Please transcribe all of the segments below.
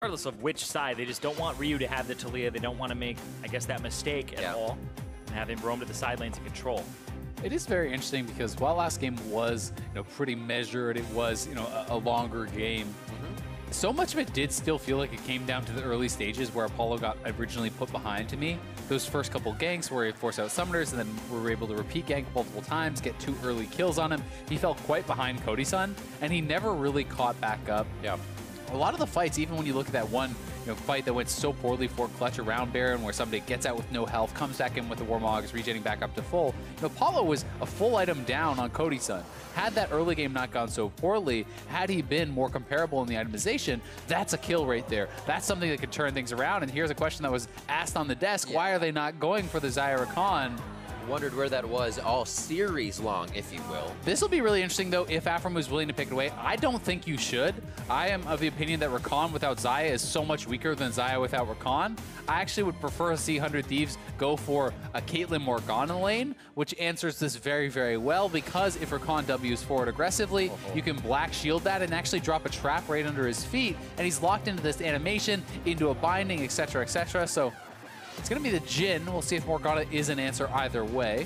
regardless of which side, they just don't want Ryu to have the Talia. They don't want to make, I guess, that mistake at all and have him roam to the side lanes and control. It is very interesting because while last game was, pretty measured, it was, a longer game. So much of it did still feel like it came down to the early stages where Apollo got originally put behind to me. Those first couple ganks where he forced out summoners and then we were able to repeat gank multiple times, get 2 early kills on him. He fell quite behind Cody Sun, and he never really caught back up. Yeah. A lot of the fights, even when you look at that one fight that went so poorly for Clutch around Baron, where somebody gets out with no health, comes back in with the Warmogs, regenerating back up to full. Apollo was a full item down on Cody Sun. Had that early game not gone so poorly, had he been more comparable in the itemization, that's a kill right there. That's something that could turn things around. And here's a question that was asked on the desk. Why are they not going for the Xayah Rakan? Wondered where that was all series long, if you will. This will be really interesting, though, if Aphromoo is willing to pick it away. I don't think you should. I am of the opinion that Rakan without Xayah is so much weaker than Xayah without Rakan. I actually would prefer to see 100 Thieves go for a Caitlyn Morgana lane, which answers this very, very well, because if Rakan W's forward aggressively, you can black shield that and actually drop a trap right under his feet, and he's locked into this animation, into a binding, etc., etc. So it's going to be the Jhin. We'll see if Morgana is an answer either way.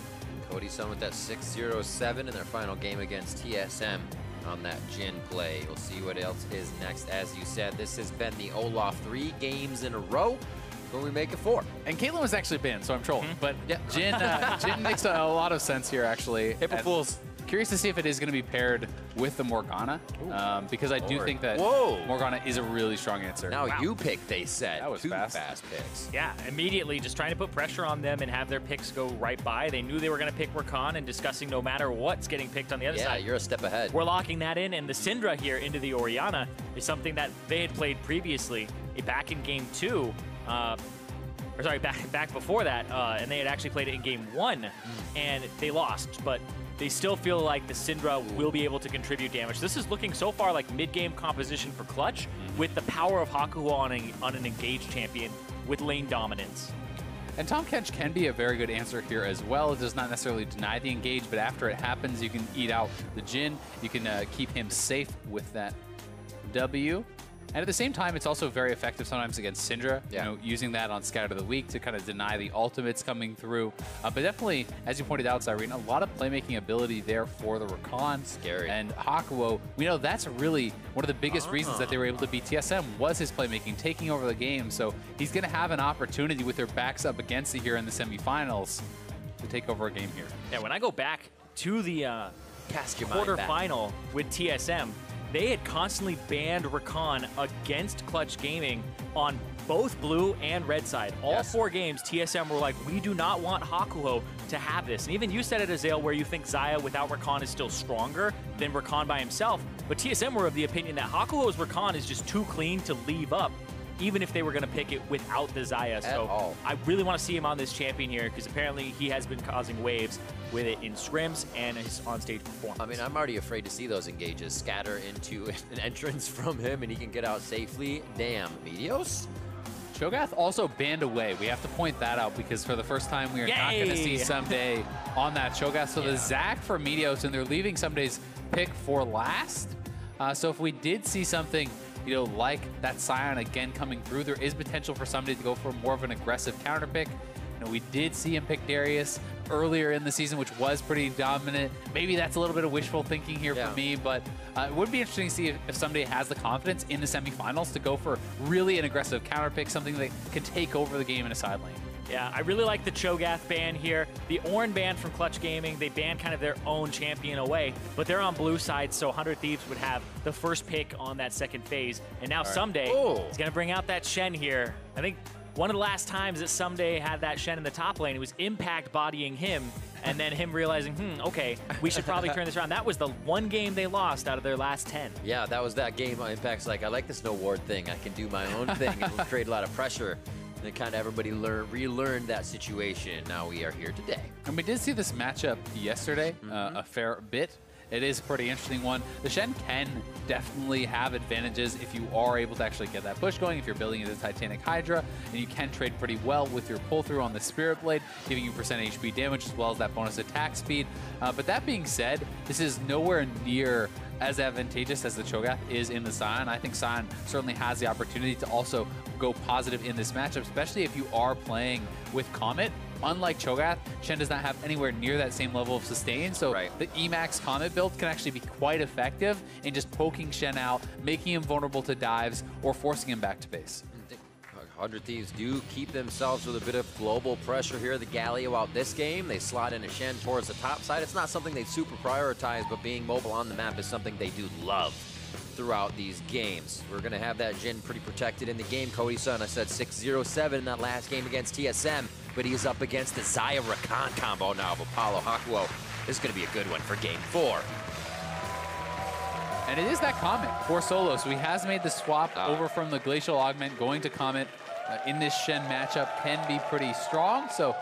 Cody Sun with that 6-0-7 in their final game against TSM on that Jhin play. We'll see what else is next. As you said, this has been the Olaf 3 games in a row. When we make it 4. And Caitlyn was actually banned, so I'm trolling. But yeah, Jhin makes a lot of sense here, actually. April Fools. Curious to see if it is going to be paired with the Morgana, because I do think that Morgana is a really strong answer. Now you picked, they said. That was 2 fast picks. Yeah, immediately just trying to put pressure on them and have their picks go right by. They knew they were going to pick Rakan and discussing no matter what's getting picked on the other side. Yeah, you're a step ahead. We're locking that in, and the Syndra here into the Orianna is something that they had played previously, back in game 2. Or sorry, back before that, and they had actually played it in game 1, and they lost, but they still feel like the Syndra will be able to contribute damage. This is looking so far like mid-game composition for Clutch, with the power of Hakuho on an engaged champion with lane dominance. And Tahm Kench can be a very good answer here as well. It does not necessarily deny the engage, but after it happens, you can eat out the Jhin. You can keep him safe with that W. And at the same time, it's also very effective sometimes against Syndra, using that on Scout of the Week to kind of deny the ultimates coming through. But definitely, as you pointed out, Zirene, a lot of playmaking ability there for the Rakan. Scary. And Hakuho, we know that's really one of the biggest reasons that they were able to beat TSM was his playmaking, taking over the game. So he's going to have an opportunity with their backs up against it here in the semifinals to take over a game here. Yeah, when I go back to the quarterfinal with TSM, they had constantly banned Rakan against Clutch Gaming on both blue and red side. All 4 games, TSM were like, we do not want Hakuho to have this. And even you said it, Azael, where you think Xayah without Rakan is still stronger than Rakan by himself. But TSM were of the opinion that Hakuho's Rakan is just too clean to leave up, even if they were going to pick it without the Xayah. So I really want to see him on this champion here, because apparently he has been causing waves with it in scrims and his on-stage performance. I mean, I'm already afraid to see those engages scatter into an entrance from him and he can get out safely. Damn, Meteos? Cho'Gath also banned away. We have to point that out, because for the first time we are not going to see Ssumday on that Cho'Gath. So the Zac for Meteos, and they're leaving Ssumday's pick for last. So if we did see something like that Sion again coming through, there is potential for somebody to go for more of an aggressive counter pick. We did see him pick Darius earlier in the season, which was pretty dominant. Maybe that's a little bit of wishful thinking here for me, but it would be interesting to see if somebody has the confidence in the semifinals to go for really an aggressive counter pick, something that can take over the game in a side lane. Yeah, I really like the Cho'Gath ban here. The Ornn ban from Clutch Gaming, they banned kind of their own champion away, but they're on blue side, so 100 Thieves would have the first pick on that second phase. And now Ssumday is going to bring out that Shen here. I think one of the last times that Ssumday had that Shen in the top lane, it was Impact bodying him, and then him realizing, okay, we should probably turn this around. That was the one game they lost out of their last 10. Yeah, that was that game. Impact's like, I like this no ward thing. I can do my own thing. It will create a lot of pressure. And kind of everybody relearned that situation. Now we are here today. And we did see this matchup yesterday a fair bit. It is a pretty interesting one. The Shen can definitely have advantages if you are able to actually get that push going, if you're building into Titanic Hydra, and you can trade pretty well with your pull-through on the Spirit Blade, giving you percent HP damage as well as that bonus attack speed. But that being said, this is nowhere near as advantageous as the Cho'Gath is in the Sion, I think Sion certainly has the opportunity to also go positive in this matchup, especially if you are playing with Comet. Unlike Cho'Gath, Shen does not have anywhere near that same level of sustain, so the Emax Comet build can actually be quite effective in just poking Shen out, making him vulnerable to dives, or forcing him back to base. 100 Thieves do keep themselves with a bit of global pressure here. The Galio out this game. They slot in a Shen towards the top side. It's not something they super prioritize, but being mobile on the map is something they do love throughout these games. We're going to have that Jhin pretty protected in the game. Cody Sun, I said 6-0-7 in that last game against TSM, but he is up against the Xayah Rakan combo now of Apollo Hakuho. This is going to be a good one for game 4. And it is that Comet for solo, so he has made the swap over from the Glacial Augment going to Comet in this Shen matchup can be pretty strong. So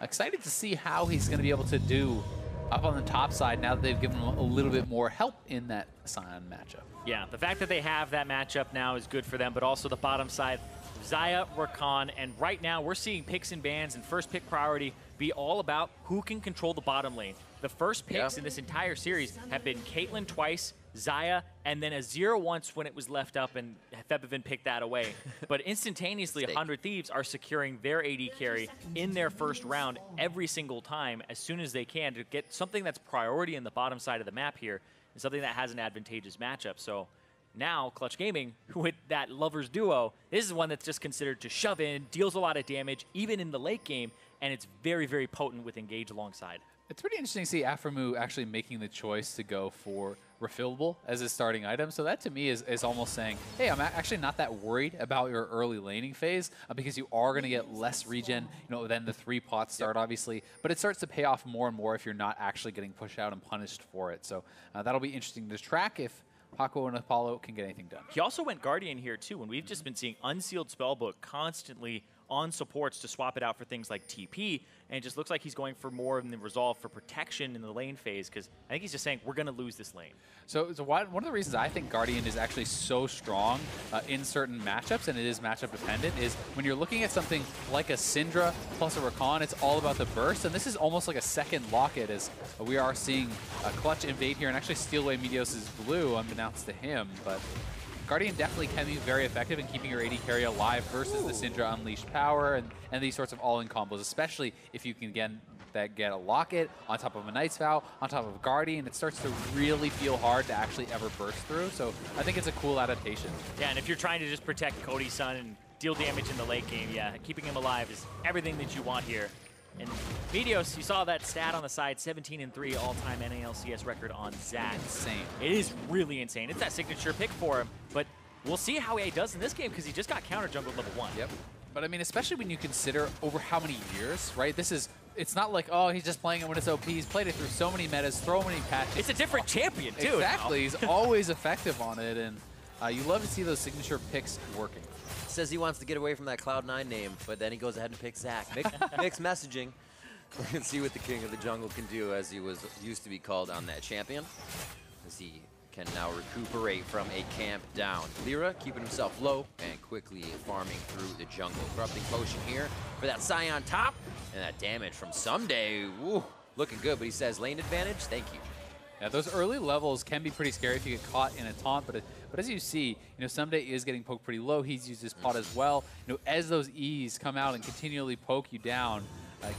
excited to see how he's going to be able to do up on the top side now that they've given him a little bit more help in that Sion matchup. Yeah, the fact that they have that matchup now is good for them, but also the bottom side, Xayah, Rakan, and right now we're seeing picks and bans and first pick priority be all about who can control the bottom lane. The first picks in this entire series have been Caitlyn twice, Xayah, and then Azir once when it was left up and Febiven picked that away. But instantaneously, 100 Thieves are securing their AD carry in their first round every single time as soon as they can to get something that's priority in the bottom side of the map here and something that has an advantageous matchup. So now, Clutch Gaming, with that Lovers duo, this is one that's just considered to shove in, deals a lot of damage, even in the late game, and it's very, very potent with Engage alongside. It's pretty interesting to see Aphromoo actually making the choice to go for refillable as his starting item. So that to me is almost saying, hey, I'm actually not that worried about your early laning phase because you are going to get less regen, than the 3 pots start, obviously. But it starts to pay off more and more if you're not actually getting pushed out and punished for it. So that'll be interesting to track if Hakuho and Apollo can get anything done. He also went Guardian here too, and we've just been seeing Unsealed Spellbook constantly on supports to swap it out for things like TP, and it just looks like he's going for more in the resolve for protection in the lane phase, because I think he's just saying, we're going to lose this lane. So one of the reasons I think Guardian is actually so strong in certain matchups, and it is matchup dependent, is when you're looking at something like a Syndra plus a Rakan, it's all about the burst, and this is almost like a second Locket as we are seeing a Clutch invade here and actually steal away Meteos' blue, unbeknownst to him, but Guardian definitely can be very effective in keeping your AD carry alive versus the Syndra Unleashed Power and these sorts of all-in combos, especially if you can get a Locket on top of a Knight's Vow, on top of Guardian. It starts to really feel hard to actually ever burst through, so I think it's a cool adaptation. Yeah, and if you're trying to just protect Cody Sun and deal damage in the late game, yeah, keeping him alive is everything that you want here. And Meteos, you saw that stat on the side, 17-3 all-time NALCS record on Zac. Insane. It is really insane. It's that signature pick for him, but we'll see how he does in this game because he just got counter jungled level 1. Yep. But I mean, especially when you consider over how many years, right? It's not like, oh, he's just playing it when it's OP. He's played it through so many metas, so many patches. It's a different champion, too. Exactly. He's always effective on it, and you love to see those signature picks working. Says he wants to get away from that Cloud9 name, but then he goes ahead and picks Zac. Mixed messaging. Let's see what the King of the Jungle can do, as he was used to be called on that champion, as he can now recuperate from a camp down. LirA keeping himself low and quickly farming through the jungle. Corrupting Potion here for that Sion top, and that damage from Ssumday. Woo, looking good, but he says lane advantage, thank you. Yeah, those early levels can be pretty scary if you get caught in a taunt, but as you see, Ssumday is getting poked pretty low. He's used his pot as well. As those E's come out and continually poke you down,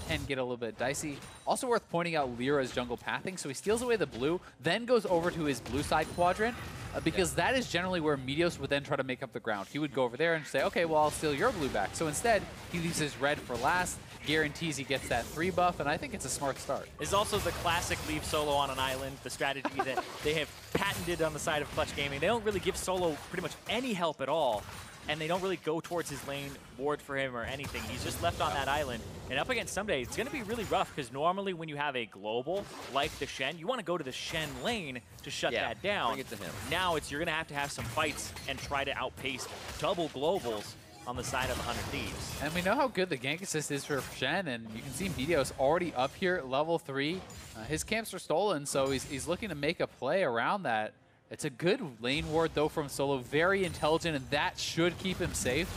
can get a little bit dicey. Also worth pointing out LirA's jungle pathing. So he steals away the blue, then goes over to his blue side quadrant, because that is generally where Meteos would then try to make up the ground. He would go over there and say, okay, well, I'll steal your blue back. So instead, he leaves his red for last, guarantees he gets that 3 buff, and I think it's a smart start. It's also the classic leave Solo on an island, the strategy that they have patented on the side of Clutch Gaming. They don't really give Solo pretty much any help at all, and they don't really go towards his lane, ward for him or anything. He's just left on that island. And up against Ssumday, it's going to be really rough because normally when you have a global like the Shen, you want to go to the Shen lane to shut that down. Bring it to him. Now you're going to have some fights and try to outpace double globals on the side of 100 Thieves. And we know how good the gank assist is for Shen, and you can see Meteos already up here at level 3. His camps are stolen, so he's looking to make a play around that. It's a good lane ward, though, from Solo. Very intelligent, and that should keep him safe.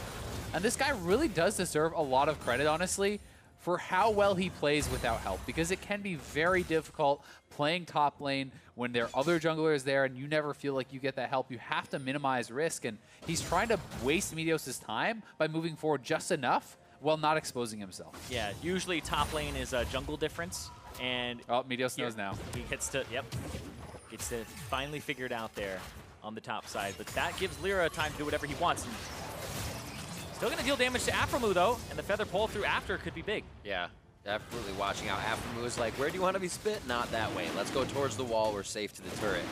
And this guy really does deserve a lot of credit, honestly, for how well he plays without help, because it can be very difficult playing top lane when there are other junglers there and you never feel like you get that help. You have to minimize risk, and he's trying to waste Meteos' time by moving forward just enough while not exposing himself. Yeah, usually top lane is a jungle difference, and Meteos knows now. He gets to finally figure it out there on the top side, but that gives LirA time to do whatever he wants. And still going to deal damage to Aphromoo, though, and the feather pull through after could be big. Yeah, absolutely watching out. Aphromoo is like, where do you want to be spit? Not that way. Let's go towards the wall. We're safe to the turret.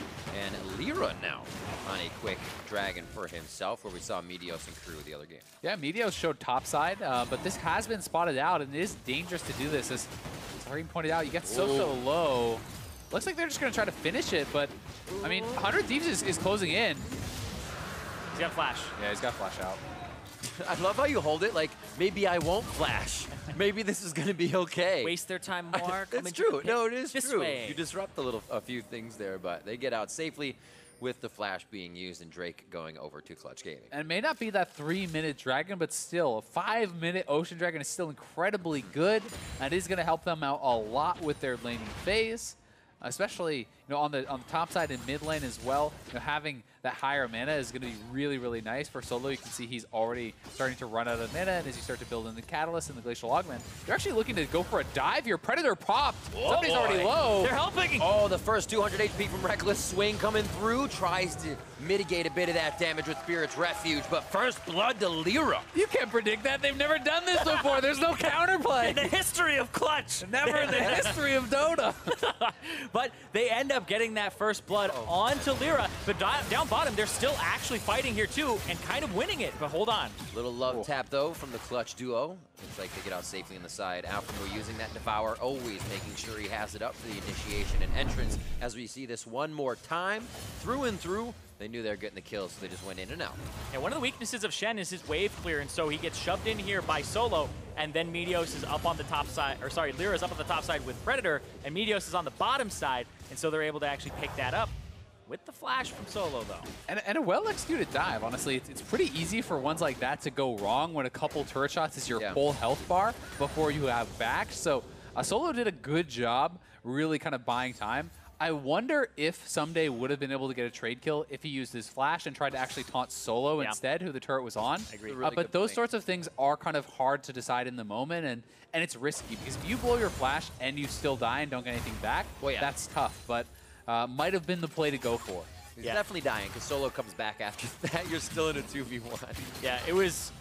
And LirA now on a quick dragon for himself, where we saw Meteos and crew the other game. Yeah, Meteos showed top side, but this has been spotted out, and it is dangerous to do this. As Zirene pointed out, you get so low. Looks like they're just going to try to finish it, but, I mean, 100 Thieves is closing in. He's got flash. Yeah, he's got flash out. I love how you hold it like, maybe I won't flash. Maybe this is going to be okay. Waste their time more. It's true. No, it is true. Way. You disrupt a few things there, but they get out safely with the flash being used and Drake going over to Clutch Gaming. And it may not be that 3-minute dragon, but still, a 5-minute ocean dragon is still incredibly good. And it is going to help them out a lot with their laning phase. Especially, on the top side and mid lane as well, having that higher mana is going to be really, really nice for solo. You can see he's already starting to run out of mana, and as you start to build in the Catalyst and the Glacial Augment, you're actually looking to go for a dive here. Predator popped. Somebody's already low. They're helping. Oh, the first 200 HP from Reckless. Swing coming through. Tries to mitigate a bit of that damage with Spirit's Refuge, but first blood to LirA. You can't predict that. They've never done this before. There's no counterplay. In the history of Clutch. Never in the history of Dota. But they end up getting that first blood onto LirA, but down bottom, they're still actually fighting here too, and kind of winning it, but hold on. Little love tap, though, from the Clutch duo. Looks like they get out safely on the side. Aphromoo using that Devour, always making sure he has it up for the initiation and entrance. As we see this one more time, through and through, they knew they were getting the kill, so they just went in and out. And one of the weaknesses of Shen is his wave clearance, so he gets shoved in here by Solo, and then Meteos is up on the top side, or sorry, LirA is up on the top side with Predator, and Meteos is on the bottom side, and so they're able to actually pick that up with the flash from Solo, though. And a well-executed dive, honestly. It's pretty easy for ones like that to go wrong when a couple turret shots is your full health bar before you have back. So Solo did a good job really kind of buying time. I wonder if Ssumday would have been able to get a trade kill if he used his flash and tried to actually taunt Solo instead, who the turret was on. I agree. Really but those sorts of things are kind of hard to decide in the moment, and it's risky, because if you blow your flash and you still die and don't get anything back, that's tough. But might have been the play to go for. He's definitely dying, because Solo comes back after that. You're still in a 2v1. Yeah, it was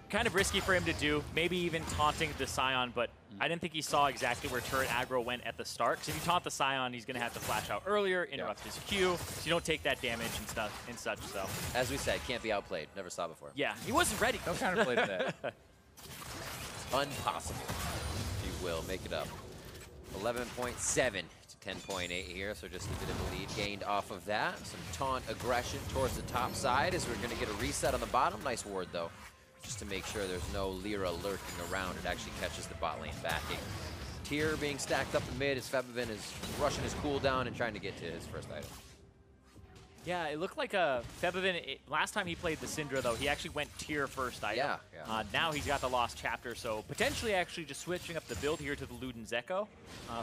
kind of risky for him to do, maybe even taunting the Sion, but I didn't think he saw exactly where turret aggro went at the start, because if you taunt the Sion, he's going to have to flash out earlier, interrupt his Q, so you don't take that damage and stuff and such. So, as we said, can't be outplayed. Never saw before. Yeah, he wasn't ready. No counterplay to that. Impossible, if you will. Make it up. 11.7 to 10.8 here, so just a bit of a lead gained off of that. Some taunt aggression towards the top side as we're going to get a reset on the bottom. Nice ward, though, just to make sure there's no LirA lurking around. It actually catches the bot lane backing. Tier being stacked up in mid as Febiven is rushing his cooldown and trying to get to his first item. Yeah, it looked like Febiven, last time he played the Syndra, though, he actually went tier first item. Yeah. Now he's got the Lost Chapter, so potentially actually just switching up the build here to the Luden's Echo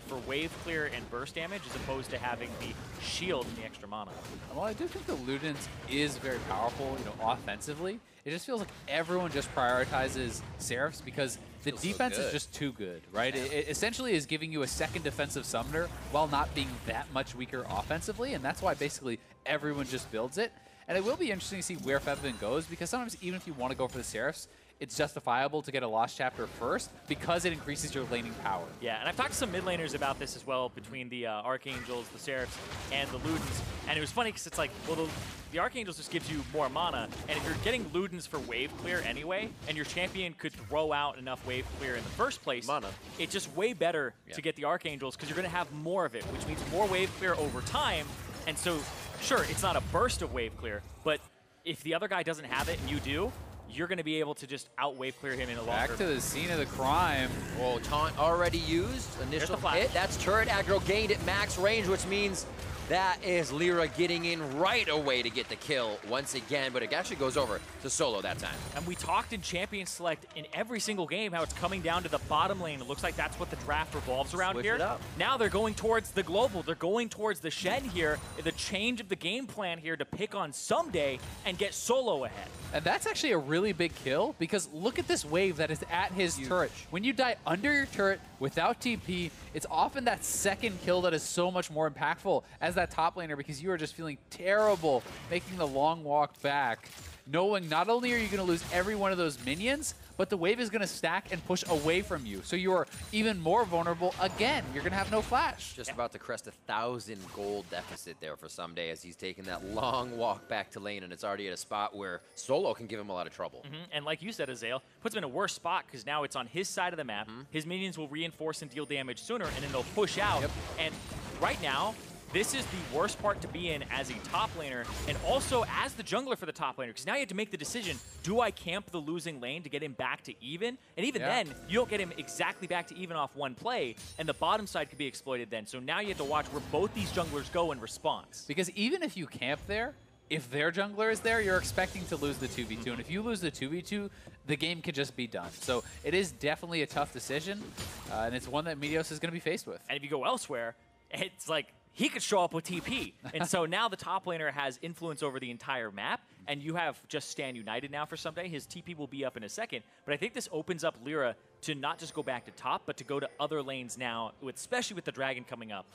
for wave clear and burst damage, as opposed to having the shield and the extra mana. Well, I do think the Luden's is very powerful, offensively. It just feels like everyone just prioritizes Seraphs because the defense is just too good, right? It essentially is giving you a second defensive summoner while not being that much weaker offensively, and that's why basically everyone just builds it. And it will be interesting to see where Febiven goes, because sometimes even if you want to go for the Seraphs, it's justifiable to get a Lost Chapter first because it increases your laning power. Yeah, and I've talked to some mid laners about this as well, between the Archangels, the Seraphs, and the Ludens. And it was funny because it's like, well, the Archangels just gives you more mana, and if you're getting Ludens for wave clear anyway, and your champion could throw out enough wave clear in the first place, it's just way better to get the Archangels, because you're going to have more of it, which means more wave clear over time. And so, sure, it's not a burst of wave clear, but if the other guy doesn't have it and you do, you're going to be able to just out-wave clear him in a longer... Back to the scene of the crime. Whoa, taunt already used. Initial hit. That's turret aggro gained at max range, which means That is LirA getting in right away to get the kill once again, but it actually goes over to Solo that time. And we talked in Champion Select in every single game how it's coming down to the bottom lane. It looks like that's what the draft revolves around Switch here. it up. Now they're going towards the global. They're going towards the Shen here. The change of the game plan here to pick on Ssumday and get Solo ahead. And that's actually a really big kill, because look at this wave that is at his turret. When you die under your turret without TP, it's often that second kill that is so much more impactful as that top laner, because you are just feeling terrible making the long walk back, knowing not only are you going to lose every one of those minions, but the wave is going to stack and push away from you. So you are even more vulnerable again. You're going to have no flash. Just about to crest 1,000 gold deficit there for Ssumday as he's taking that long walk back to lane, and it's already at a spot where Solo can give him a lot of trouble. And like you said, Azael, puts him in a worse spot because now it's on his side of the map. His minions will reinforce and deal damage sooner, and then they'll push out. And right now, this is the worst part to be in as a top laner, and also as the jungler for the top laner, because now you have to make the decision, do I camp the losing lane to get him back to even? And even then, you don't get him exactly back to even off one play, and the bottom side could be exploited then. So now you have to watch where both these junglers go in response. Because even if you camp there, if their jungler is there, you're expecting to lose the 2v2. And if you lose the 2v2, the game could just be done. So it is definitely a tough decision, and it's one that Meteos is going to be faced with. And if you go elsewhere, it's like, he could show up with TP. And so now the top laner has influence over the entire map, and you have just Stand United now for Ssumday. His TP will be up in a second, but I think this opens up LirA to not just go back to top, but to go to other lanes now, especially with the Dragon coming up.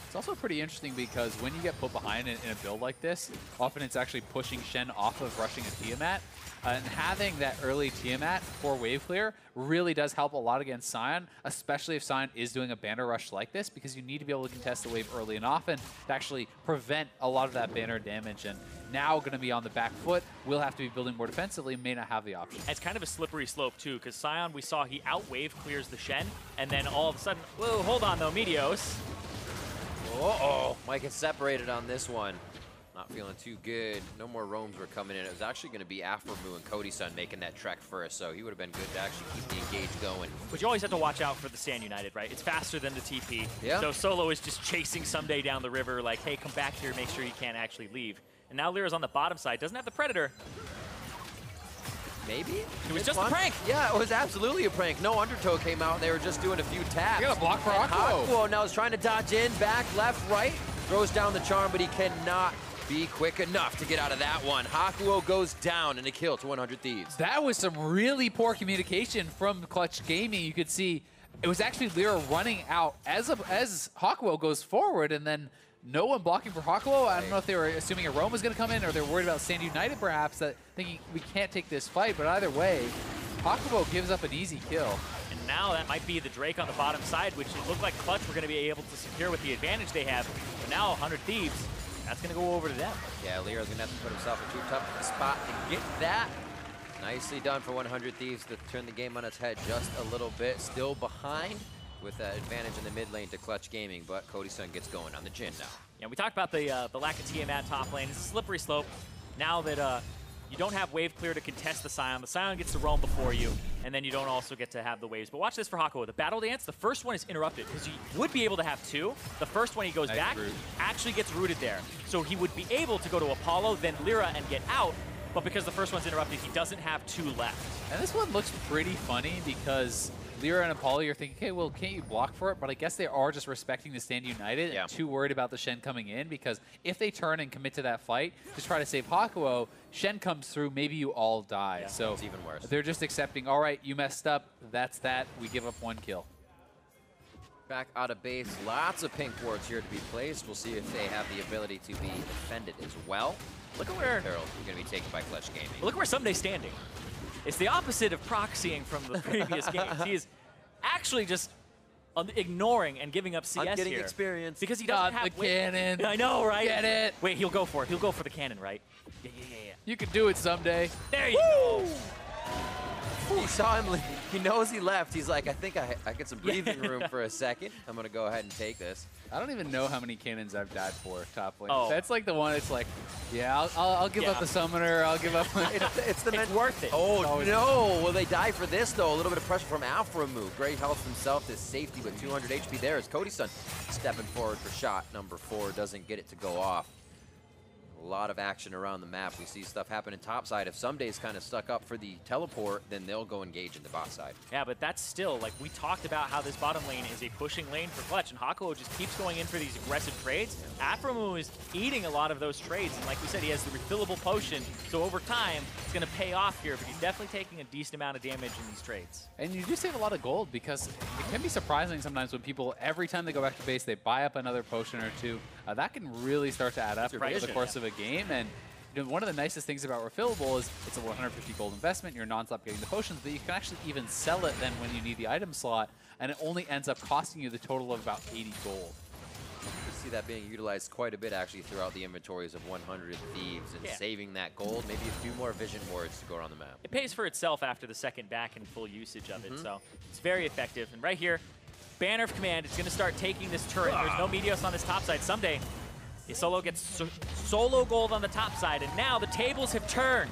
It's also pretty interesting because when you get put behind in a build like this, often it's actually pushing Shen off of rushing a Tiamat. And having that early Tiamat for wave clear really does help a lot against Sion, especially if Sion is doing a banner rush like this, because you need to be able to contest the wave early and often to actually prevent a lot of that banner damage. And now going to be on the back foot, will have to be building more defensively, may not have the option. It's kind of a slippery slope too, because Sion, we saw he out-wave clears the Shen, and then all of a sudden, whoa, hold on though, Meteos. Uh-oh, might get separated on this one. Not feeling too good. No more roams were coming in. It was actually going to be Aphromoo and Cody Sun making that trek first, so he would have been good to actually keep the engage going. But you always have to watch out for the Stand United, right? It's faster than the TP. Yeah. So Solo is just chasing Ssumday down the river like, hey, come back here, make sure you can't actually leave. And now LirA's on the bottom side, doesn't have the Predator. Maybe? It was just a prank. Yeah, it was absolutely a prank. No Undertow came out. They were just doing a few taps. You got a block for Hakuho. Hakuho now is trying to dodge in, back, left, right. Throws down the charm, but he cannot be quick enough to get out of that one. Hakuho goes down and a kill to 100 Thieves. That was some really poor communication from Clutch Gaming. You could see it was actually LirA running out as Hakuho goes forward, and then no one blocking for Hakuho. I don't know if they were assuming a roam was going to come in, or they're worried about Stand United perhaps, that thinking we can't take this fight. But either way, Hakuho gives up an easy kill. And now that might be the Drake on the bottom side, which it looked like Clutch were going to be able to secure with the advantage they have. But now 100 Thieves, that's going to go over to them. Yeah, LirA's going to have to put himself in too tough of a spot to get that. Nicely done for 100 Thieves to turn the game on its head just a little bit. Still behind with that advantage in the mid lane to Clutch Gaming, but Cody Sun gets going on the Jhin now. Yeah, we talked about the lack of Tiamat top lane. It's a slippery slope. Now that you don't have wave clear to contest the Sion gets to roam before you, and then you don't also get to have the waves. But watch this for Hakuho. The battle dance, the first one is interrupted, because you would be able to have two. The first one he goes back, actually gets rooted there. So he would be able to go to Apollo, then LirA, and get out. But because the first one's interrupted, he doesn't have two left. And this one looks pretty funny because LirA and Apollo, you're thinking, okay, well, can't you block for it? But I guess they are just respecting the Stand United and too worried about the Shen coming in, because if they turn and commit to that fight to try to save Hakuho, Shen comes through, maybe you all die. Yeah, so it's even worse. They're just accepting, all right, you messed up, that's that, we give up one kill. Back out of base, lots of pink wards here to be placed. We'll see if they have the ability to be defended as well. Look at where Herald is going to be taken by Clutch Gaming. Look where Ssumday's standing. It's the opposite of proxying from the previous games. He is actually just ignoring and giving up CS getting here. experience. Because he doesn't have the cannon. I know, right? Get it. Wait, he'll go for it. He'll go for the cannon, right? Yeah. You can do it someday. There you go. He saw him, he knows he left. He's like, I think I get some breathing room for a second. I'm going to go ahead and take this. I don't even know how many cannons I've died for top lane. Oh. That's like the one. It's like, yeah, I'll give up the summoner. I'll give up. It's worth it. Oh no! Will they die for this though? A little bit of pressure from Aphromoo. Great health himself. This safety with 200 HP there as Cody Sun stepping forward for shot number 4. Doesn't get it to go off. A lot of action around the map. We see stuff happening topside. If Ssumday's kind of stuck up for the teleport, then they'll go engage in the bot side. Yeah, but that's still, like, we talked about how this bottom lane is a pushing lane for Clutch, and Hakuho just keeps going in for these aggressive trades. Aphromoo is eating a lot of those trades, and like we said, he has the refillable potion, so over time, it's going to pay off here, but he's definitely taking a decent amount of damage in these trades. And you do save a lot of gold because it can be surprising sometimes when people, every time they go back to base, they buy up another potion or two. That can really start to add up over the course of a game. And you know, one of the nicest things about refillable is it's a 150 gold investment. You're non-stop getting the potions, but you can actually even sell it then when you need the item slot, and it only ends up costing you the total of about 80 gold. You see that being utilized quite a bit actually throughout the inventories of 100 Thieves and saving that gold, maybe a few more vision wards to go around the map. It pays for itself after the second back and full usage of it, so it's very effective. And right here, Banner of Command is going to start taking this turret. There's no Meteos on this top side. Ssumday, Solo gets solo gold on the top side, and now the tables have turned.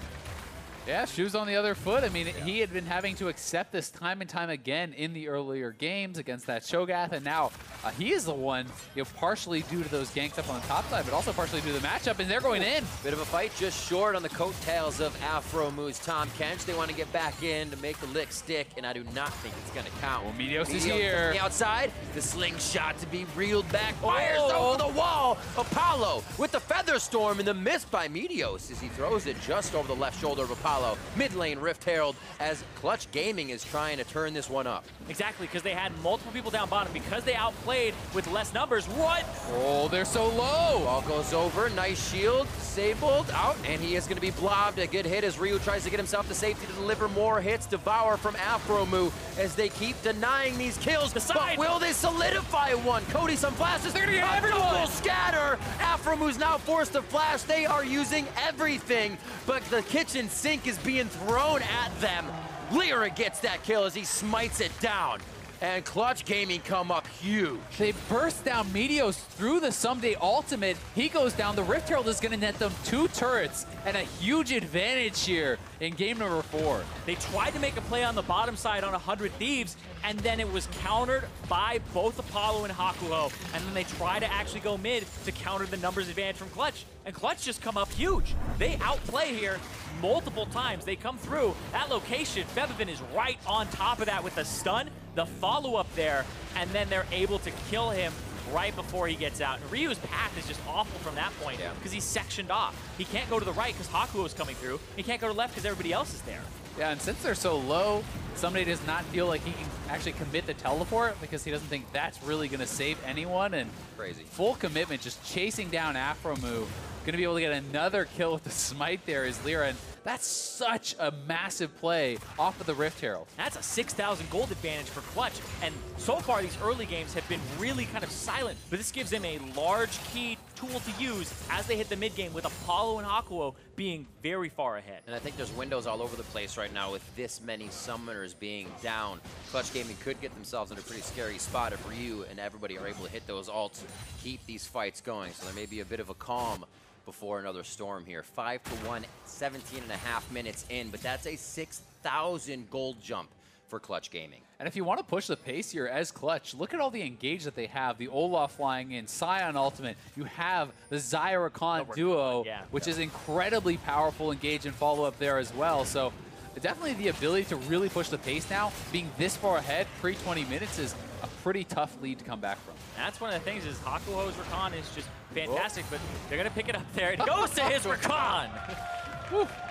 Yeah, shoes on the other foot. I mean, he had been having to accept this time and time again in the earlier games against that Shogath, and now he is the one, you know, partially due to those ganks up on the top side, but also partially due to the matchup, and they're going in. Bit of a fight, just short on the coattails of Aphromoo's Tahm Kench. They want to get back in to make the lick stick, and I do not think it's going to count. Well, Meteos is here. The outside, the slingshot to be reeled back, fires over the wall. Apollo with the Feather Storm and the miss by Meteos as he throws it just over the left shoulder of Apollo. Mid lane Rift Herald as Clutch Gaming is trying to turn this one up. Exactly, because they had multiple people down bottom. Because they outplayed with less numbers. What? Oh, they're so low. Ball goes over, nice shield, disabled, out, and he is going to be blobbed. A good hit as Ryu tries to get himself to safety to deliver more hits. Devour from Aphromoo as they keep denying these kills. But will they solidify one? Cody Sun flashes. They're going to get everyone. Scatter. Aphromoo's now forced to flash. They are using everything, but the kitchen sink is being thrown at them. LirA gets that kill as he smites it down. And Clutch Gaming come up huge. They burst down Meteos through the Ssumday ultimate. He goes down. The Rift Herald is going to net them 2 turrets and a huge advantage here in game number 4. They tried to make a play on the bottom side on 100 Thieves, and then it was countered by both Apollo and Hakuho. And then they try to actually go mid to counter the numbers advantage from Clutch. And Clutch just come up huge. They outplay here multiple times. They come through that location. Febiven is right on top of that with the stun, the follow-up there, and then they're able to kill him right before he gets out. And Ryu's path is just awful from that point because he's sectioned off. He can't go to the right because Hakuho is coming through. He can't go to the left because everybody else is there. Yeah, and since they're so low, Ssumday does not feel like he can actually commit the teleport because he doesn't think that's really going to save anyone. And crazy. Full commitment, just chasing down Aphromoo. Going to be able to get another kill with the smite there is LirA. And that's such a massive play off of the Rift Herald. That's a 6,000 gold advantage for Clutch. And so far, these early games have been really kind of silent. But this gives them a large key tool to use as they hit the mid game with Apollo and Hakuho being very far ahead. And I think there's windows all over the place right now with this many summoners being down. Clutch Gaming could get themselves in a pretty scary spot if Ryu and everybody are able to hit those ults, keep these fights going. So there may be a bit of a calm before another storm here. 5-1, 17.5 minutes in, but that's a 6,000 gold jump for Clutch Gaming. And if you want to push the pace here as Clutch, look at all the engage that they have. The Olaf flying in, Sion ultimate. You have the Xayah Rakan duo, which is incredibly powerful engage and follow-up there as well. So definitely the ability to really push the pace now, being this far ahead, pre-20 minutes, is a pretty tough lead to come back from. That's one of the things is Hakuho's Rakan is just fantastic, but they're going to pick it up there. It goes to his Rakan.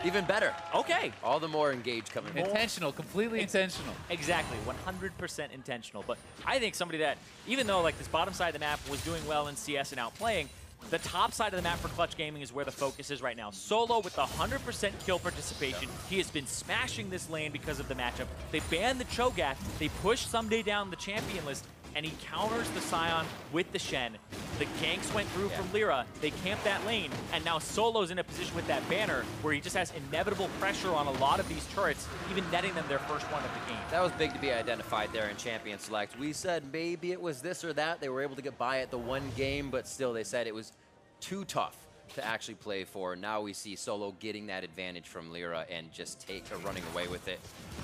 Even better. Okay. All the more engage coming. Intentional, completely intentional. Exactly, 100% intentional. But I think somebody that, even though like this bottom side of the map was doing well in CS and outplaying, the top side of the map for Clutch Gaming is where the focus is right now. Solo with the 100% kill participation. He has been smashing this lane because of the matchup. They banned the Cho'Gath. They pushed Ssumday down the champion list. and he counters the Sion with the Shen. The ganks went through from LirA, they camped that lane, and now Solo's in a position with that banner where he just has inevitable pressure on a lot of these turrets, even netting them their first one of the game. That was big to be identified there in Champion Select. We said maybe it was this or that. They were able to get by at the one game, but still they said it was too tough to actually play for. Now we see Solo getting that advantage from LirA and just running away with it.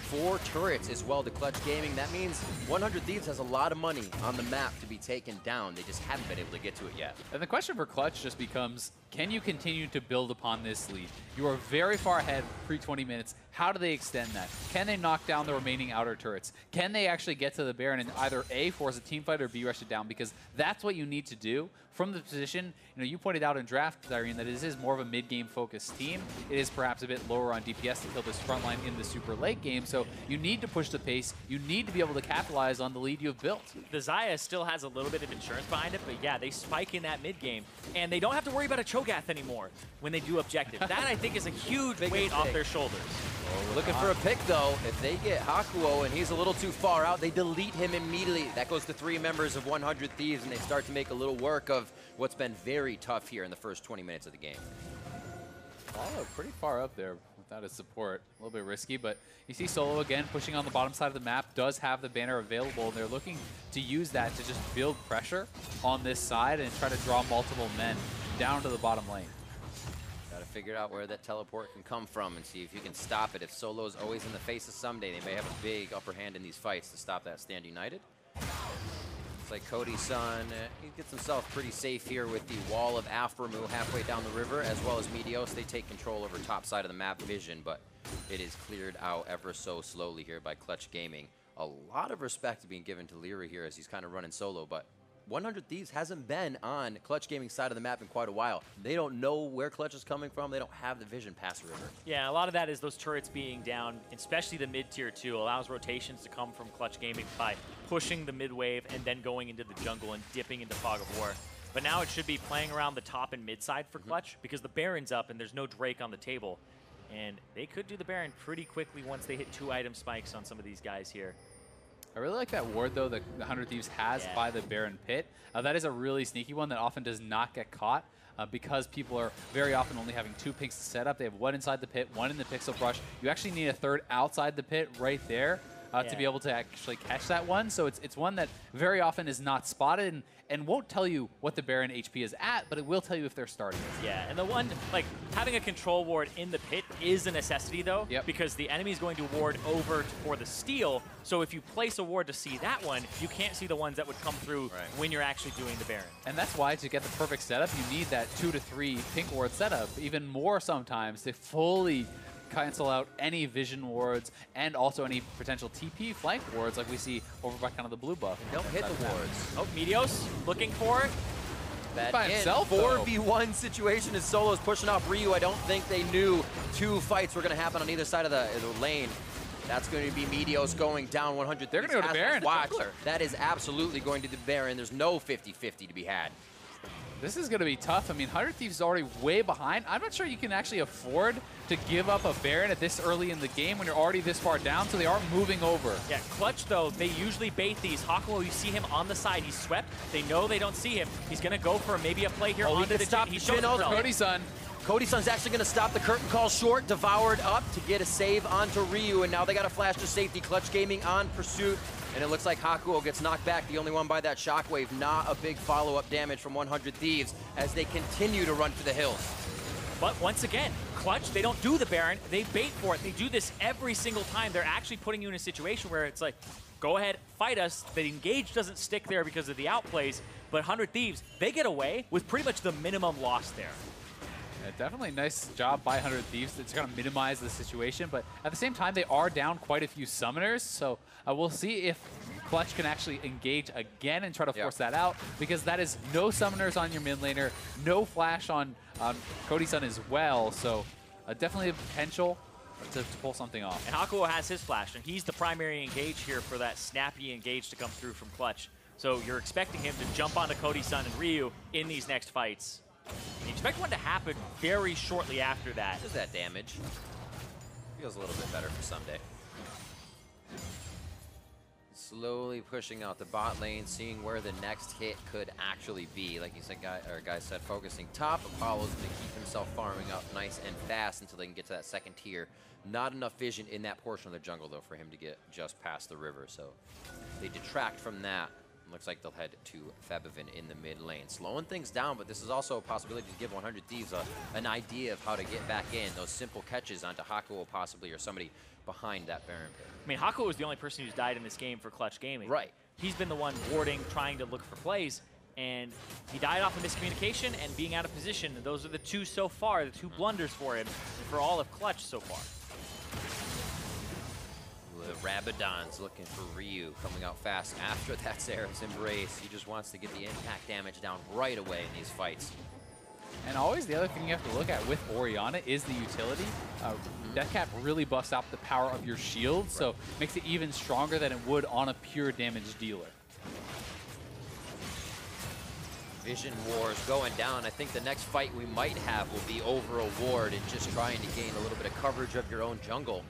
4 turrets as well to Clutch Gaming. That means 100 Thieves has a lot of money on the map to be taken down. They just haven't been able to get to it yet. And the question for Clutch just becomes, can you continue to build upon this lead? You are very far ahead pre-20 minutes. How do they extend that? Can they knock down the remaining outer turrets? Can they actually get to the Baron and either A, force a team fight, or B, rush it down? Because that's what you need to do from the position. You know, you pointed out in draft, Zirene, that this is more of a mid-game focused team. It is perhaps a bit lower on DPS to kill this front line in the super late game. So you need to push the pace. You need to be able to capitalize on the lead you've built. The Xayah still has a little bit of insurance behind it, but yeah, they spike in that mid game, and they don't have to worry about a Cho'Gath anymore when they do objective. That, I think, is a huge weight off their shoulders. Looking for a pick, though. If they get Hakuho and he's a little too far out, they delete him immediately. That goes to 3 members of 100 Thieves, and they start to make a little work of what's been very tough here in the first 20 minutes of the game. Follow pretty far up there without his support. A little bit risky, but you see Solo again pushing on the bottom side of the map, does have the banner available, and they're looking to use that to just build pressure on this side and try to draw multiple men down to the bottom lane. Got to figure out where that teleport can come from and see if you can stop it. If Solo's always in the face of Ssumday, they may have a big upper hand in these fights to stop that stand united. It's like Cody Sun, he gets himself pretty safe here with the wall of Aphromoo halfway down the river, as well as Meteos. They take control over top side of the map vision, but it is cleared out ever so slowly here by Clutch Gaming. A lot of respect being given to LirA here as he's kind of running solo, but 100 Thieves hasn't been on Clutch Gaming's side of the map in quite a while. They don't know where Clutch is coming from. They don't have the vision past the river. Yeah, a lot of that is those turrets being down, especially the mid-tier 2, allows rotations to come from Clutch Gaming by pushing the mid-wave and then going into the jungle and dipping into Fog of War. But now it should be playing around the top and mid side for Clutch because the Baron's up and there's no Drake on the table. And they could do the Baron pretty quickly once they hit 2 item spikes on some of these guys here. I really like that ward, though, that the 100 Thieves has by the Baron Pit. That is a really sneaky one that often does not get caught because people are very often only having 2 pinks to set up. They have 1 inside the pit, 1 in the pixel brush. You actually need a 3rd outside the pit right there to be able to actually catch that one. So it's one that very often is not spotted and won't tell you what the Baron HP is at, but it will tell you if they're starting. Yeah, and the one, like, having a control ward in the pit is a necessity, though, because the enemy is going to ward over for the steal. So if you place a ward to see that one, you can't see the ones that would come through when you're actually doing the Baron. And that's why, to get the perfect setup, you need that 2 to 3 pink ward setup, even more sometimes, to fully cancel out any vision wards and also any potential TP flank wards like we see over by kind of the blue buff. Don't hit the wards. Oh, Meteos looking for it. Bad by himself, 4v1 situation as Solo's pushing off Ryu. I don't think they knew 2 fights were going to happen on either side of the lane. That's going to be Meteos going down 100. They're going to go to Baron. Watch. That is absolutely going to the Baron. There's no 50-50 to be had. This is going to be tough. I mean, 100 Thieves is already way behind. I'm not sure you can actually afford to give up a Baron at this early in the game when you're already this far down, so they are moving over. Yeah, Clutch, though, they usually bait these. Hakuho, you see him on the side. He's swept. They know they don't see him. He's going to go for maybe a play here onto the Jhin. He shows Cody Sun. Cody Sun's actually going to stop the curtain call short, devoured up to get a save onto Ryu, and now they got a flash to safety. Clutch Gaming on pursuit, and it looks like Hakuho gets knocked back, the only one by that shockwave. Not a big follow-up damage from 100 Thieves as they continue to run for the hills. But once again, Clutch, they don't do the Baron, they bait for it. They do this every single time. They're actually putting you in a situation where it's like, go ahead, fight us. The engage doesn't stick there because of the outplays, but 100 Thieves, they get away with pretty much the minimum loss there. Yeah, definitely nice job by 100 Thieves to kind of minimize the situation, but at the same time, they are down quite a few summoners, so we'll see if Clutch can actually engage again and try to force that out, because that is no summoners on your mid laner, no flash on Cody Sun as well, so definitely a potential to pull something off. And Hakuho has his flash, and he's the primary engage here for that snappy engage to come through from Clutch. So you're expecting him to jump onto Cody Sun and Ryu in these next fights. You expect one to happen very shortly after that. Does that damage? Feels a little bit better for Ssumday. slowly pushing out the bot lane, seeing where the next hit could actually be. Like you said, guys said, focusing top. Apollo's going to keep himself farming up nice and fast until they can get to that second tier. Not enough vision in that portion of the jungle, though, for him to get just past the river. So they detract from that. Looks like they'll head to Febiven in the mid lane. Slowing things down, but this is also a possibility to give 100 Thieves an idea of how to get back in. Those simple catches onto Hakuho possibly, or somebody behind that Baron pit. I mean, Hakuho was the only person who's died in this game for Clutch Gaming. Right. He's been the one warding, trying to look for plays, and he died off of miscommunication and being out of position. And those are the two so far, the two blunders for him, and for all of Clutch so far. The Rabadon's looking for Ryu, coming out fast after that Sarah's Embrace. He just wants to get the impact damage down right away in these fights. And always the other thing you have to look at with Orianna is the utility. Death Cap really buffs out the power of your shield, so makes it even stronger than it would on a pure damage dealer. Vision wars going down. I think the next fight we might have will be over a ward and just trying to gain a little bit of coverage of your own jungle.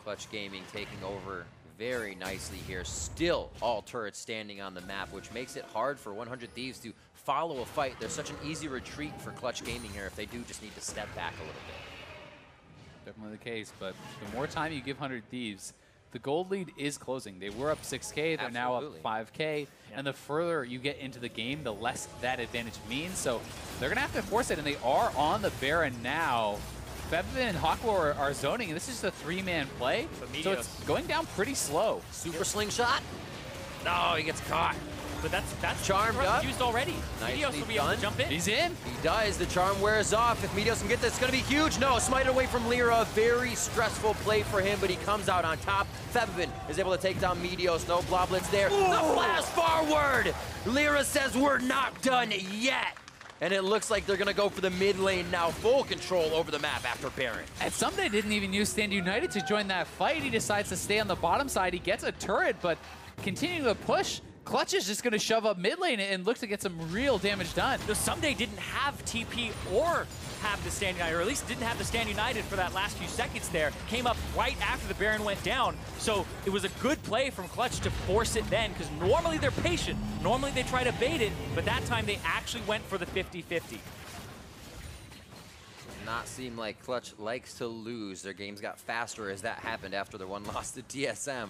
Clutch Gaming taking over very nicely here. Still all turrets standing on the map, which makes it hard for 100 Thieves to follow a fight. There's such an easy retreat for Clutch Gaming here if they do just need to step back a little bit. Definitely the case, but the more time you give 100 Thieves, the gold lead is closing. They were up 6K, they're now up 5K, and the further you get into the game, the less that advantage means. So they're going to have to force it, and they are on the Baron now. Febiven and Hakuho are zoning, and this is a three-man play, so it's going down pretty slow. Super slingshot. No, he gets caught. But that's charmed up. Used already. Meteos will be able to jump in. He's in. He does. The charm wears off. If Meteos can get this, it's going to be huge. No, smite away from LirA. Very stressful play for him, but he comes out on top. Febiven is able to take down Meteos. No bloblets there. Ooh. The flash forward. LirA says we're not done yet. And it looks like they're going to go for the mid lane now. Full control over the map after Baron. And Ssumday didn't even use Stand United to join that fight. He decides to stay on the bottom side. He gets a turret, but continuing to push, Clutch is just going to shove up mid lane and look to get some real damage done. So Ssumday didn't have TP or have the Stand United, or at least didn't have the Stand United for that last few seconds there. Came up right after the Baron went down. So it was a good play from Clutch to force it then, because normally they're patient. Normally they try to bait it, but that time they actually went for the 50-50. Not seem like Clutch likes to lose. Their games got faster as that happened after the one loss to TSM.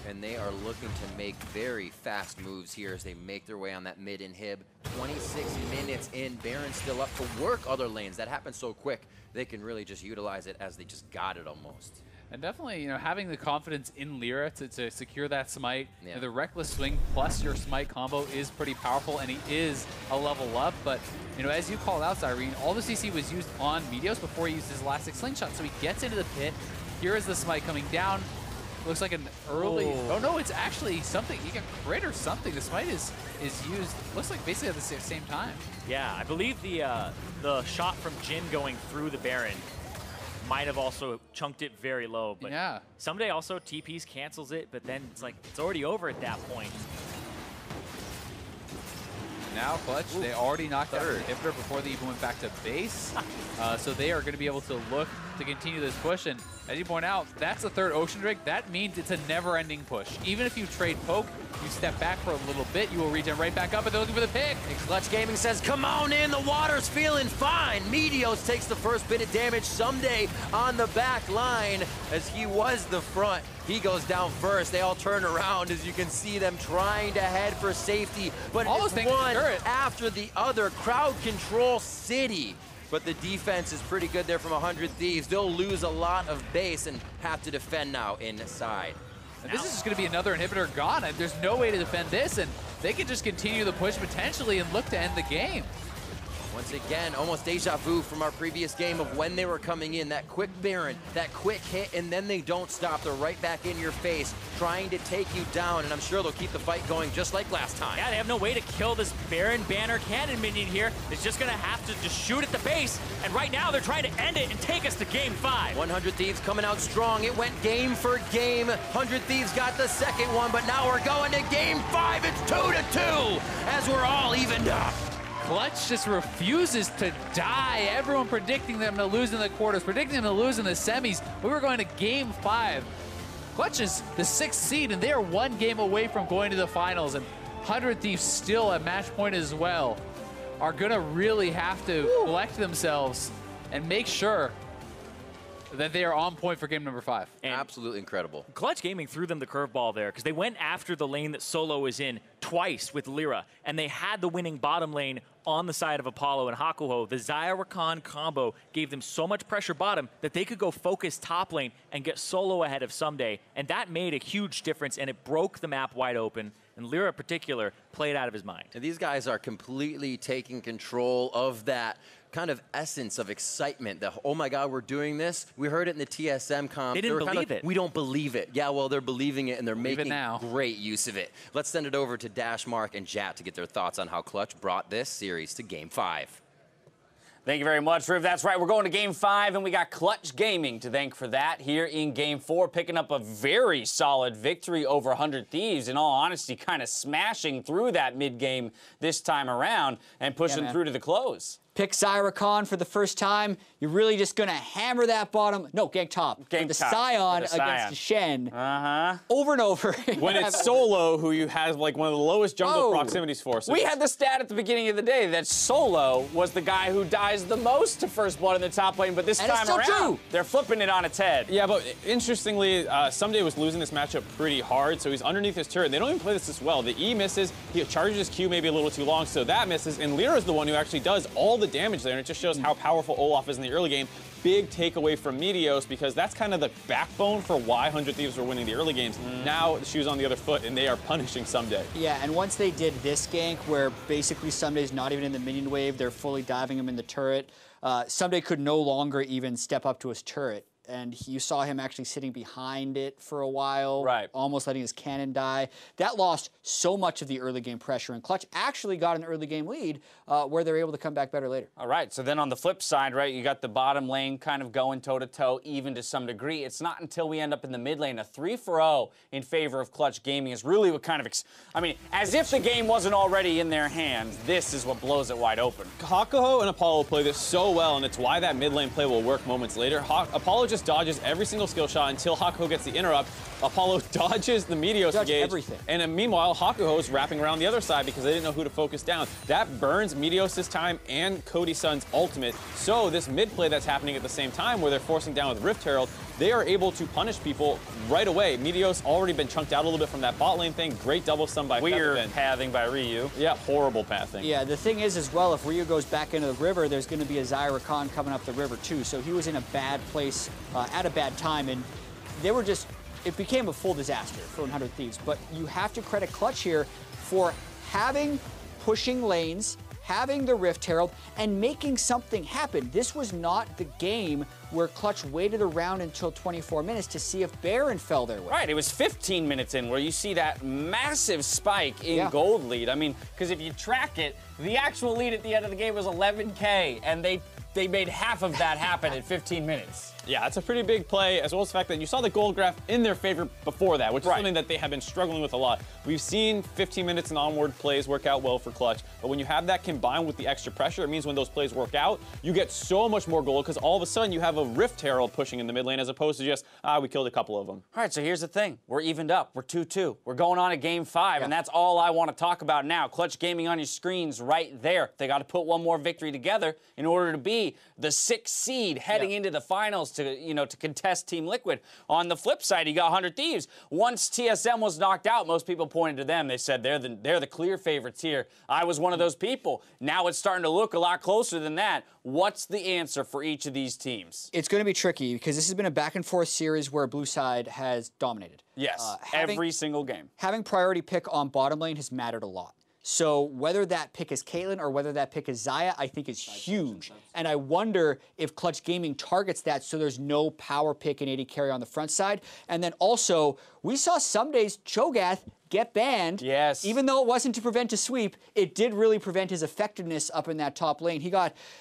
And they are looking to make very fast moves here as they make their way on that mid inhib. 26 minutes in, Baron's still up to work other lanes. That happens so quick, they can really just utilize it as they just got it almost. And definitely, having the confidence in LirA to secure that smite, the reckless swing plus your smite combo is pretty powerful, and he is a level up. But, as you called out, Zirene, all the CC was used on Meteos before he used his elastic slingshot. So he gets into the pit. Here is the smite coming down. Looks like an early... Oh, no, it's actually something. He can crit or something. The smite is used, looks like basically at the same time. Yeah, I believe the shot from Jhin going through the Baron might have also chunked it very low, but Ssumday also TPs, cancels it, but then it's like it's already over at that point. Now Clutch, they already knocked out their inhibitor before they even went back to base, so they are going to be able to look to continue this push. And as you point out, that's the third Ocean Drake. That means it's a never-ending push. Even if you trade poke, you step back for a little bit, you will regen right back up, and they're looking for the pick. And Clutch Gaming says, come on in, the water's feeling fine. Meteos takes the first bit of damage. Ssumday on the back line as he was the front. He goes down first. They all turn around as you can see them trying to head for safety. But it's one after the other. Crowd control city. But the defense is pretty good there from 100 Thieves. They'll lose a lot of base and have to defend now inside. And this is just going to be another inhibitor gone. There's no way to defend this, and they can just continue the push potentially and look to end the game. Once again, almost deja vu from our previous game of when they were coming in. That quick Baron, that quick hit, and then they don't stop. They're right back in your face, trying to take you down, and I'm sure they'll keep the fight going just like last time. Yeah, they have no way to kill this Baron banner cannon minion here. It's just going to have to just shoot at the base, and right now they're trying to end it and take us to game 5. 100 Thieves coming out strong. It went game for game. 100 Thieves got the second one, but now we're going to game 5. It's 2-2 as we're all evened up. Clutch just refuses to die. Everyone predicting them to lose in the quarters, predicting them to lose in the semis. We were going to game 5. Clutch is the 6th seed, and they are 1 game away from going to the finals. And 100 Thieves still at match point as well are going to really have to collect themselves and make sure that they are on point for game number 5. And absolutely incredible. Clutch Gaming threw them the curveball there because they went after the lane that Solo was in twice with LirA, and they had the winning bottom lane on the side of Apollo and Hakuho. The Xayah Rakan combo gave them so much pressure bottom that they could go focus top lane and get Solo ahead of Ssumday, and that made a huge difference, and it broke the map wide open. And LirA in particular played out of his mind. And these guys are completely taking control of that kind of essence of excitement that, oh my God, we're doing this. We heard it in the TSM comp. They didn't believe it. We don't believe it. Yeah, well, they're believing it, and they're making great use of it. Let's send it over to Dash, Mark, and Jat to get their thoughts on how Clutch brought this series to Game 5. Thank you very much, Riv. That's right. We're going to Game 5, and we got Clutch Gaming to thank for that here in Game 4, picking up a very solid victory over 100 Thieves. In all honesty, kind of smashing through that mid-game this time around and pushing through to the close. Pick Xayah Rakan for the first time. You're really just going to hammer that bottom. No, gank top. Gank the top. Sion against the Shen. Over and over. When it's Solo, who you have like one of the lowest jungle proximities for. So we had the stat at the beginning of the day that Solo was the guy who dies the most to first blood in the top lane, but this time around, they're flipping it on its head. Yeah, but interestingly, Ssumday was losing this matchup pretty hard, so he's underneath his turret. They don't even play this well. The E misses, he charges his Q maybe a little too long, so that misses, and LirA is the one who actually does all the damage there, and it just shows how powerful Olaf is in the early game. Big takeaway from Meteos, because that's kind of the backbone for why 100 Thieves were winning the early games. Now the shoe's on the other foot, and they are punishing Ssumday. Yeah, and once they did this gank, where basically Ssumday's not even in the minion wave, they're fully diving him in the turret, Ssumday could no longer even step up to his turret. And you saw him actually sitting behind it for a while, almost letting his cannon die. That lost so much of the early game pressure, and Clutch actually got an early game lead where they're able to come back better later. All right, so then on the flip side, right, you got the bottom lane kind of going toe-to-toe, even to some degree. It's not until we end up in the mid lane. A 3-for-0 in favor of Clutch Gaming is really what kind of, I mean, as if the game wasn't already in their hands, this is what blows it wide open. Hakuho and Apollo play this so well, and it's why that mid lane play will work moments later. Apollo just dodges every single skill shot until Hakuho gets the interrupt. Apollo dodges the Meteos engage. Everything. And meanwhile, Hakuho is wrapping around the other side because they didn't know who to focus down. That burns Meteos' time and Cody Sun's ultimate. So this mid play that's happening at the same time where they're forcing down with Rift Herald, they are able to punish people right away. Meteos already been chunked out a little bit from that bot lane thing. Great double stun by Weird Febiven. pathing by Ryu. Yeah, horrible pathing. Yeah, the thing is as well, if Ryu goes back into the river, there's going to be a Xayah Rakan coming up the river too. So he was in a bad place at a bad time, and they were just, it became a full disaster for 100 Thieves. But you have to credit Clutch here for pushing lanes, having the Rift Herald, and making something happen. This was not the game where Clutch waited around until 24 minutes to see if Baron fell their way. Right, it was 15 minutes in where you see that massive spike in gold lead. I mean, because if you track it, the actual lead at the end of the game was 11K, and they made half of that happen in 15 minutes. Yeah, it's a pretty big play, as well as the fact that you saw the gold graph in their favor before that, which is something that they have been struggling with a lot. We've seen 15 minutes and onward plays work out well for Clutch, but when you have that combined with the extra pressure, it means when those plays work out, you get so much more gold, because all of a sudden you have a Rift Herald pushing in the mid lane, as opposed to just, we killed a couple of them. All right, so here's the thing. We're evened up. We're 2-2. We're going on to Game 5, and that's all I want to talk about now. Clutch Gaming on your screens right there. They got to put one more victory together in order to be the 6th seed heading into the finals to, to contest Team Liquid. On the flip side, you got 100 Thieves. Once TSM was knocked out, most people pointed to them. They said they're the clear favorites here. I was one of those people. Now it's starting to look a lot closer than that. What's the answer for each of these teams? It's going to be tricky because this has been a back-and-forth series where blue side has dominated. Yes, every single game. Having priority pick on bottom lane has mattered a lot. So whether that pick is Caitlyn or whether that pick is Xayah, I think is huge. And I wonder if Clutch Gaming targets that so there's no power pick and AD carry on the front side. And then also, we saw Ssumday's Cho'Gath get banned. Yes. Even though it wasn't to prevent a sweep, it did really prevent his effectiveness up in that top lane.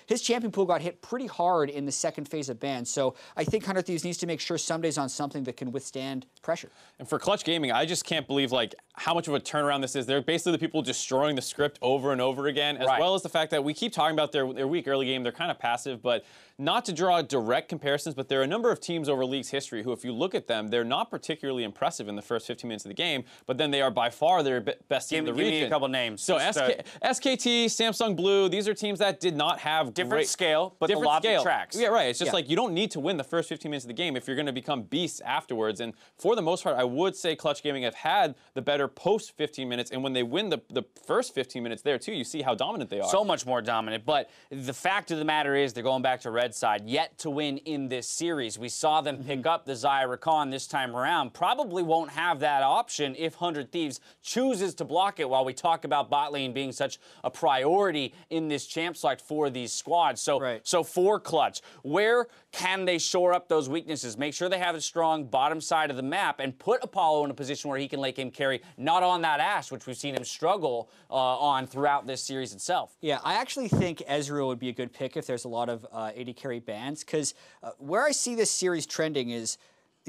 His champion pool got hit pretty hard in the second phase of ban. So I think 100 Thieves needs to make sure Ssumday's on something that can withstand pressure. And for Clutch Gaming, I just can't believe like how much of a turnaround this is. They're basically the people destroying the script over and over again, as well as the fact that we keep talking about their weak early game. They're kind of passive, but not to draw direct comparisons, but there are a number of teams over League's history who, if you look at them, they're not particularly impressive in the first 15 minutes of the game, but then they are by far their best team in the region. Give me a couple names. So SKT, Samsung Blue, these are teams that did not have different scale, but different the lobby tracks. Yeah, right. It's just like you don't need to win the first 15 minutes of the game if you're going to become beasts afterwards. And for the most part, I would say Clutch Gaming have had the better post 15 minutes, and when they win the first 15 minutes there too, you see how dominant they are. So much more dominant. But the fact of the matter is, they're going back to red side, yet to win in this series. We saw them pick up the Xayah Rakan this time around. Probably won't have that option if 100 Thieves chooses to block it, while we talk about bot lane being such a priority in this champ select for these squads. So, so for Clutch, where can they shore up those weaknesses? Make sure they have a strong bottom side of the map and put Apollo in a position where he can late game carry, not on that Ashe, which we've seen him struggle on throughout this series itself. Yeah, I actually think Ezreal would be a good pick if there's a lot of AD carry bans, because where I see this series trending is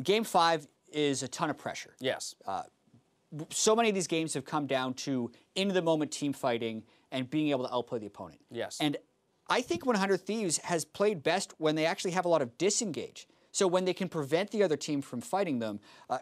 Game 5 is a ton of pressure. Yes. So many of these games have come down to in-the-moment team fighting and being able to outplay the opponent. Yes. And I think 100 Thieves has played best when they actually have a lot of disengage. So when they can prevent the other team from fighting them,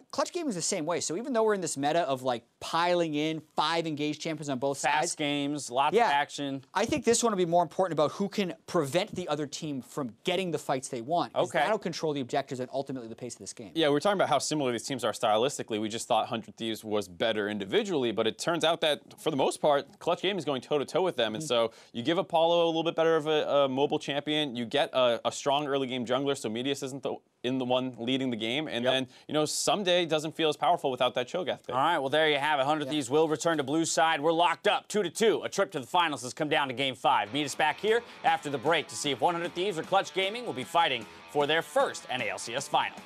Clutch Gaming is the same way. So even though we're in this meta of like piling in 5 engaged champions on both sides. Fast games, lots of action. I think this one will be more important about who can prevent the other team from getting the fights they want. Okay. That'll control the objectives and ultimately the pace of this game. Yeah, we're talking about how similar these teams are stylistically. We just thought 100 Thieves was better individually, but it turns out that for the most part, Clutch Gaming is going toe-to-toe with them. And so you give Apollo a little bit better of a mobile champion. You get a strong early game jungler, so Meteos isn't the one leading the game, and then, you know, Ssumday doesn't feel as powerful without that Cho'Gath pick. All right, well, there you have it. 100 Thieves will return to blue side. We're locked up 2-2. A trip to the finals has come down to Game 5. Meet us back here after the break to see if 100 Thieves or Clutch Gaming will be fighting for their first NALCS final.